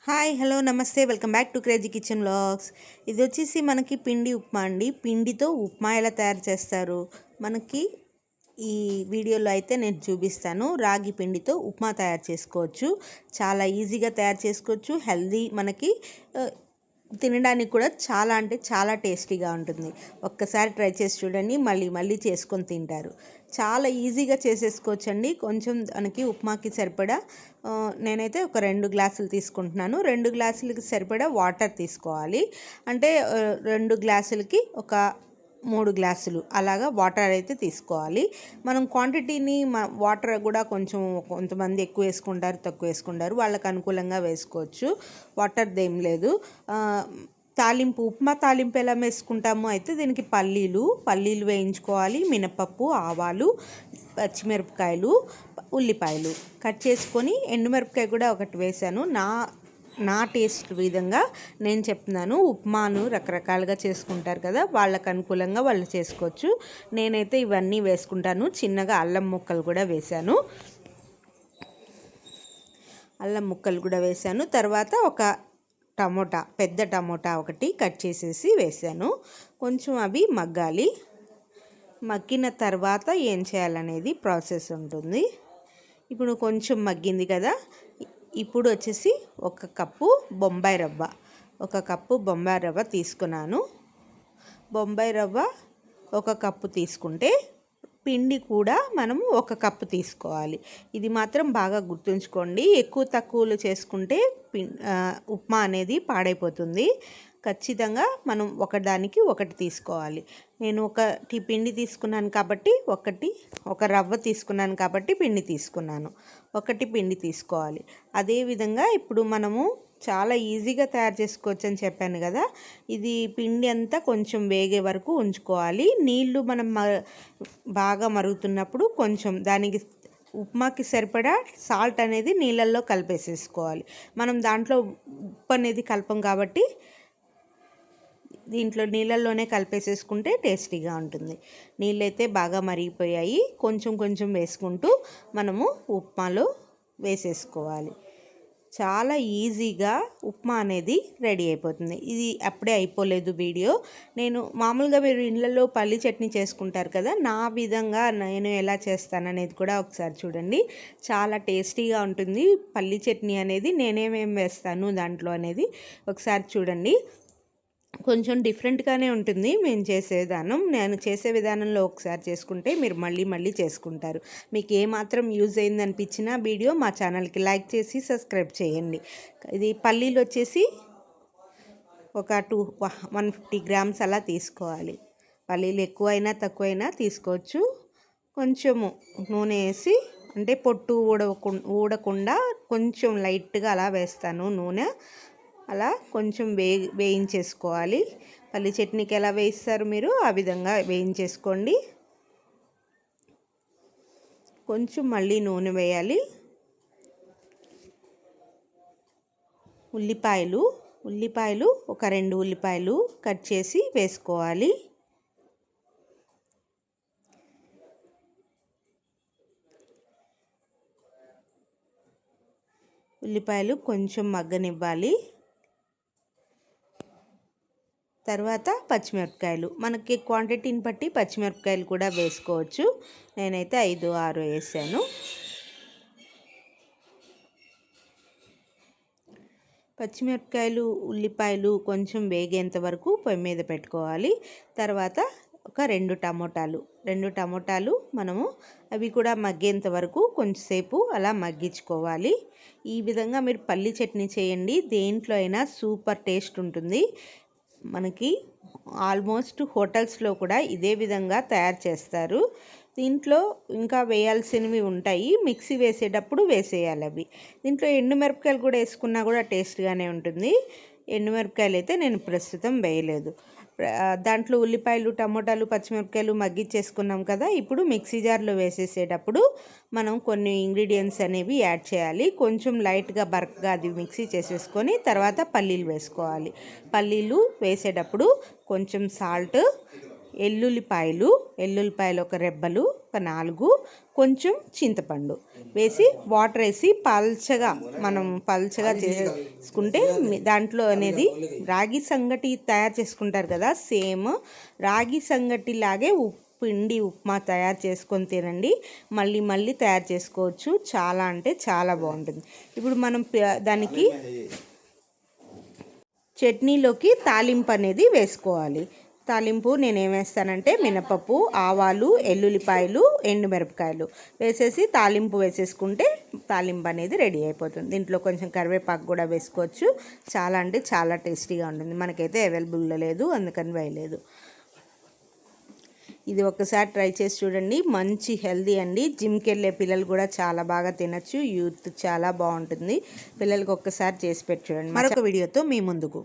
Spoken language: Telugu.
హాయ్ హలో నమస్తే welcome back to crazy kitchen vlogs. ఇది వచ్చేసి మనకి పిండి ఉప్మా అండి. పిండితో ఉప్మా ఎలా తయారు చేస్తారు మనకి ఈ వీడియోలో అయితే నేను చూపిస్తాను. రాగి పిండితో ఉప్మా తయారు చేసుకోవచ్చు, చాలా ఈజీగా తయారు చేసుకోవచ్చు. హెల్దీ, మనకి తినడానికి కూడా చాలా అంటే చాలా టేస్టీగా ఉంటుంది. ఒక్కసారి ట్రై చేసి చూడండి, మళ్ళీ మళ్ళీ చేసుకొని తింటారు. చాలా ఈజీగా చేసేసుకోవచ్చండి. కొంచెం మనకి ఉప్మాకి సరిపడా నేనైతే ఒక 2 గ్లాసులు తీసుకుంటున్నాను. 2 గ్లాసులకి సరిపడా వాటర్ తీసుకోవాలి. అంటే 2 గ్లాసులకి ఒక 3 గ్లాసులు అలాగా వాటర్ అయితే తీసుకోవాలి. మనం క్వాంటిటీని వాటర్ కూడా కొంతమంది ఎక్కువ వేసుకుంటారు, తక్కువ వేసుకుంటారు. వాళ్ళకి అనుకూలంగా వేసుకోవచ్చు, వాటర్ది ఏం లేదు. తాలింపు, ఉప్మా తాలింపు ఎలా వేసుకుంటామో అయితే దీనికి పల్లీలు వేయించుకోవాలి, మినపప్పు, ఆవాలు, పచ్చిమిరపకాయలు, ఉల్లిపాయలు కట్ చేసుకొని, ఎండుమిరపకాయ కూడా ఒకటి వేసాను. నా టేస్ట్ విధంగా నేను చెప్తున్నాను. ఉప్మాను రకరకాలుగా చేసుకుంటారు కదా, వాళ్ళకు అనుకూలంగా వాళ్ళు చేసుకోవచ్చు. నేనైతే ఇవన్నీ వేసుకుంటాను. చిన్నగా అల్లం ముక్కలు కూడా వేసాను. తర్వాత ఒక పెద్ద టమోటా ఒకటి కట్ చేసేసి వేసాను. కొంచెం అవి మగ్గాలి. మగ్గిన తర్వాత ఏం చేయాలనేది ప్రాసెస్ ఉంటుంది. ఇప్పుడు కొంచెం మగ్గింది కదా, ఇప్పుడు వచ్చేసి ఒక కప్పు బొంబాయి రవ్వ తీసుకున్నాను. బొంబాయి రవ్వ ఒక కప్పు తీసుకుంటే పిండి కూడా మనము ఒక కప్పు తీసుకోవాలి. ఇది మాత్రం బాగా గుర్తుంచుకోండి. ఎక్కువ తక్కువలు చేసుకుంటే ఉప్మా అనేది పాడైపోతుంది. ఖచ్చితంగా మనం ఒకదానికి ఒకటి తీసుకోవాలి. నేను ఒకటి పిండి తీసుకున్నాను కాబట్టి ఒక రవ్వ తీసుకున్నాను కాబట్టి ఒకటి పిండి తీసుకోవాలి. అదేవిధంగా ఇప్పుడు మనము చాలా ఈజీగా తయారు చేసుకోవచ్చు అని చెప్పాను కదా. ఇది పిండి అంతా కొంచెం వేగే వరకు ఉంచుకోవాలి. నీళ్లు మనం బాగా మరుగుతున్నప్పుడు కొంచెం దానికి ఉప్మాకి సరిపడా సాల్ట్ అనేది నీళ్ళల్లో కలిపేసేసుకోవాలి. మనం దాంట్లో ఉప్పు అనేది కలపం కాబట్టి దీంట్లో నీళ్ళల్లోనే కలిపేసేసుకుంటే టేస్టీగా ఉంటుంది. నీళ్ళైతే బాగా మరిగిపోయాయి. కొంచెం వేసుకుంటూ మనము ఉప్మాలో వేసేసుకోవాలి. చాలా ఈజీగా ఉప్మా అనేది రెడీ అయిపోతుంది. ఇది అప్పుడే అయిపోలేదు వీడియో. నేను మామూలుగా మీరు ఇళ్ళల్లో పల్లి చట్నీ చేసుకుంటారు కదా, నా విధంగా నేను ఎలా చేస్తాననేది కూడా ఒకసారి చూడండి. చాలా టేస్టీగా ఉంటుంది పల్లి చట్నీ అనేది. నేనేమేమి వేస్తాను దాంట్లో అనేది ఒకసారి చూడండి. కొంచెం డిఫరెంట్గానే ఉంటుంది నేను చేసే విధానంలో ఒకసారి చేసుకుంటే మీరు మళ్ళీ మళ్ళీ చేసుకుంటారు. మీకు ఏమాత్రం యూజ్ అయిందనిపించిన వీడియో మా ఛానల్కి లైక్ చేసి సబ్స్క్రైబ్ చేయండి. ఇది పల్లీలు వచ్చేసి ఒక 150 గ్రామ్స్ అలా తీసుకోవాలి. పల్లీలు ఎక్కువైనా తక్కువైనా తీసుకోవచ్చు. కొంచెము నూనె వేసి, అంటే పొట్టు ఊడకుండా కొంచెం లైట్గా అలా వేస్తాను నూనె. అలా కొంచెం వేయించేసుకోవాలి. పల్లి చట్నీకి ఎలా వేయిస్తారు మీరు ఆ విధంగా వేయించేసుకోండి. కొంచెం మళ్ళీ నూనె వేయాలి. ఉల్లిపాయలు ఒక 2 ఉల్లిపాయలు కట్ చేసి వేసుకోవాలి. ఉల్లిపాయలు కొంచెం మగ్గనివ్వాలి. తర్వాత పచ్చిమిరపకాయలు, మనకి క్వాంటిటీని బట్టి పచ్చిమిరపకాయలు కూడా వేసుకోవచ్చు. నేనైతే 5, 6 వేసాను. పచ్చిమిరపకాయలు, ఉల్లిపాయలు కొంచెం వేగేంత వరకు పొయ్యి మీద పెట్టుకోవాలి. తర్వాత ఒక 2 టమోటాలు మనము అవి కూడా మగ్గేంత వరకు కొంచెంసేపు అలా మగ్గించుకోవాలి. ఈ విధంగా మీరు పల్లి చట్నీ చేయండి, దేంట్లో అయినా సూపర్ టేస్ట్ ఉంటుంది. మనకి ఆల్మోస్ట్ హోటల్స్లో కూడా ఇదే విధంగా తయారు చేస్తారు. దీంట్లో ఇంకా వేయాల్సినవి ఉంటాయి, మిక్సీ వేసేటప్పుడు వేసేయాలి అవి. దీంట్లో ఎండుమిరపకాయలు కూడా వేసుకున్నా కూడా టేస్ట్గానే ఉంటుంది. ఎండుమిరపకాయలు అయితే నేను ప్రస్తుతం వేయలేదు. దాంట్లో ఉల్లిపాయలు, టమోటాలు, పచ్చిమిరపకాయలు మగ్గిచ్చేసుకున్నాం కదా. ఇప్పుడు మిక్సీ జార్లో వేసేసేటప్పుడు మనం కొన్ని ఇంగ్రీడియంట్స్ అనేవి యాడ్ చేయాలి. కొంచెం లైట్గా బరక్గా అది మిక్సీ చేసేసుకొని తర్వాత పల్లీలు వేసుకోవాలి. పల్లీలు వేసేటప్పుడు కొంచెం సాల్ట్, ఎల్లుల్లిపాయలు ఒక రెబ్బలు ఒక 4, కొంచెం చింతపండు వేసి వాటర్ వేసి పల్చగా చేసుకుంటే దాంట్లో అనేది రాగి సంగటి తయారు చేసుకుంటారు కదా, సేమ్ రాగి సంగటి లాగే పిండి ఉప్మా తయారు చేసుకొని తినండి. మళ్ళీ మళ్ళీ తయారు చేసుకోవచ్చు. చాలా అంటే చాలా బాగుంటుంది. ఇప్పుడు మనం దానికి చట్నీలోకి తాలింపు అనేది వేసుకోవాలి. తాలింపు నేనేం వేస్తానంటే మినపప్పు, ఆవాలు, ఎల్లుల్లిపాయలు, ఎండుమిరపకాయలు వేసేసి తాలింపు వేసేసుకుంటే తాలింపు అనేది రెడీ అయిపోతుంది. దీంట్లో కొంచెం కరివేపాకు కూడా వేసుకోవచ్చు. చాలా అంటే చాలా టేస్టీగా ఉంటుంది. మనకైతే అవైలబుల్లో లేదు, అందుకని వేయలేదు. ఇది ఒక్కసారి ట్రై చేసి చూడండి. మంచి హెల్దీ అండి. జిమ్కి వెళ్ళే పిల్లలు కూడా చాలా బాగా తినచ్చు. యూత్ చాలా బాగుంటుంది. పిల్లలకి ఒక్కసారి చేసి పెట్టి చూడండి. మరొక వీడియోతో మీ ముందుకు.